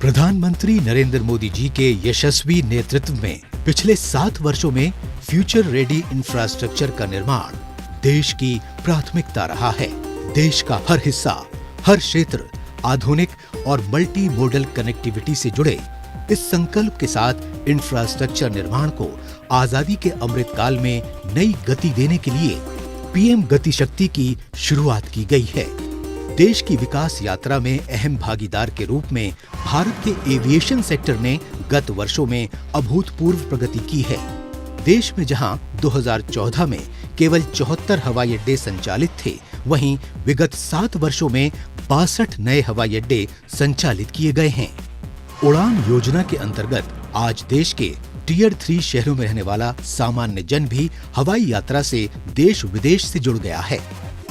प्रधानमंत्री नरेंद्र मोदी जी के यशस्वी नेतृत्व में पिछले 7 वर्षों में फ्यूचर रेडी इंफ्रास्ट्रक्चर का निर्माण देश की प्राथमिकता रहा है। देश का हर हिस्सा, हर क्षेत्र आधुनिक और मल्टी मोडल कनेक्टिविटी से जुड़े इस संकल्प के साथ इंफ्रास्ट्रक्चर निर्माण को आजादी के अमृत काल में नई गति देने के लिए पीएम गति शक्ति की शुरुआत की गई है। देश की विकास यात्रा में अहम भागीदार के रूप में भारत के एविएशन सेक्टर ने गत वर्षों में अभूतपूर्व प्रगति की है। देश में जहां 2014 में केवल 74 हवाई अड्डे संचालित थे, वहीं विगत 7 वर्षों में 62 नए हवाई अड्डे संचालित किए गए हैं। उड़ान योजना के अंतर्गत आज देश के टियर 3 शहरों में रहने वाला सामान्य जन भी हवाई यात्रा से देश विदेश से जुड़ गया है।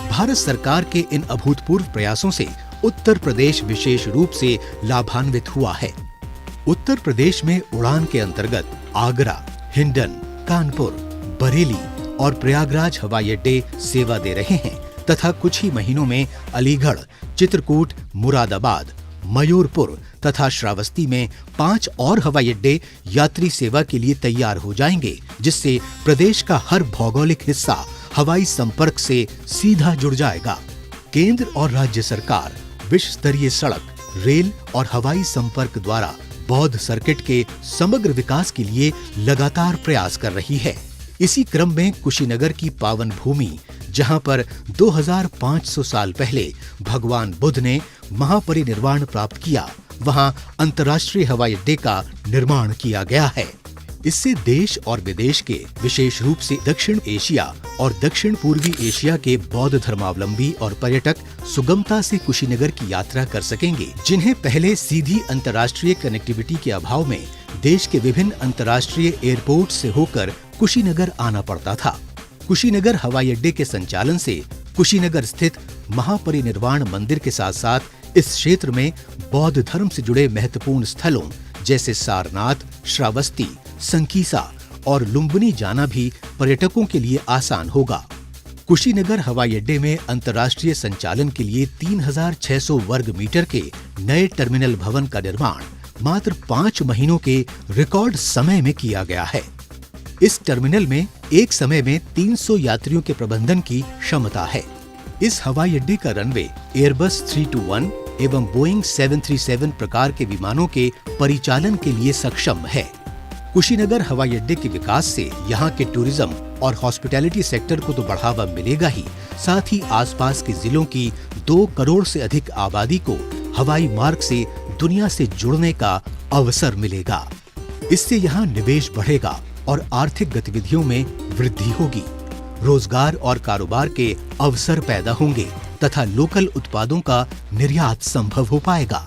भारत सरकार के इन अभूतपूर्व प्रयासों से उत्तर प्रदेश विशेष रूप से लाभान्वित हुआ है। उत्तर प्रदेश में उड़ान के अंतर्गत आगरा, हिंडन, कानपुर, बरेली और प्रयागराज हवाई अड्डे सेवा दे रहे हैं तथा कुछ ही महीनों में अलीगढ़, चित्रकूट, मुरादाबाद, मयूरपुर तथा श्रावस्ती में 5 और हवाई अड्डे यात्री सेवा के लिए तैयार हो जाएंगे, जिससे प्रदेश का हर भौगोलिक हिस्सा हवाई संपर्क से सीधा जुड़ जाएगा। केंद्र और राज्य सरकार विश्व स्तरीय सड़क, रेल और हवाई संपर्क द्वारा बौद्ध सर्किट के समग्र विकास के लिए लगातार प्रयास कर रही है। इसी क्रम में कुशीनगर की पावन भूमि, जहां पर 2500 साल पहले भगवान बुद्ध ने महापरिनिर्वाण प्राप्त किया, वहां अंतर्राष्ट्रीय हवाई अड्डे का निर्माण किया गया है। इससे देश और विदेश के, विशेष रूप से दक्षिण एशिया और दक्षिण पूर्वी एशिया के बौद्ध धर्मावलंबी और पर्यटक सुगमता से कुशीनगर की यात्रा कर सकेंगे, जिन्हें पहले सीधी अंतर्राष्ट्रीय कनेक्टिविटी के अभाव में देश के विभिन्न अंतर्राष्ट्रीय एयरपोर्ट से होकर कुशीनगर आना पड़ता था। कुशीनगर हवाई अड्डे के संचालन से कुशीनगर स्थित महापरिनिर्वाण मंदिर के साथ साथ इस क्षेत्र में बौद्ध धर्म से जुड़े महत्वपूर्ण स्थलों जैसे सारनाथ, श्रावस्ती, संकीसा और लुम्बिनी जाना भी पर्यटकों के लिए आसान होगा। कुशीनगर हवाई अड्डे में अंतर्राष्ट्रीय संचालन के लिए 3600 वर्ग मीटर के नए टर्मिनल भवन का निर्माण मात्र 5 महीनों के रिकॉर्ड समय में किया गया है। इस टर्मिनल में एक समय में 300 यात्रियों के प्रबंधन की क्षमता है। इस हवाई अड्डे का रनवे एयरबस 321 एवं बोइंग 737 प्रकार के विमानों के परिचालन के लिए सक्षम है। कुशीनगर हवाई अड्डे के विकास से यहाँ के टूरिज्म और हॉस्पिटैलिटी सेक्टर को तो बढ़ावा मिलेगा ही, साथ ही आसपास के जिलों की 2 करोड़ से अधिक आबादी को हवाई मार्ग से दुनिया से जुड़ने का अवसर मिलेगा। इससे यहाँ निवेश बढ़ेगा और आर्थिक गतिविधियों में वृद्धि होगी। रोजगार और कारोबार के अवसर पैदा होंगे तथा लोकल उत्पादों का निर्यात संभव हो पाएगा।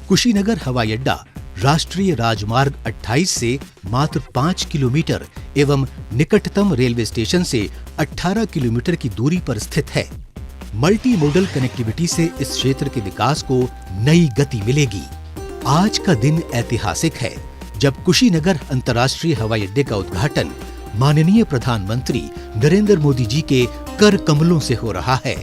कुशीनगर हवाई अड्डा राष्ट्रीय राजमार्ग 28 से मात्र 5 किलोमीटर एवं निकटतम रेलवे स्टेशन से 18 किलोमीटर की दूरी पर स्थित है। मल्टी मोडल कनेक्टिविटी से इस क्षेत्र के विकास को नई गति मिलेगी। आज का दिन ऐतिहासिक है, जब कुशीनगर अंतर्राष्ट्रीय हवाई अड्डे का उद्घाटन माननीय प्रधानमंत्री नरेंद्र मोदी जी के कर कमलों से हो रहा है।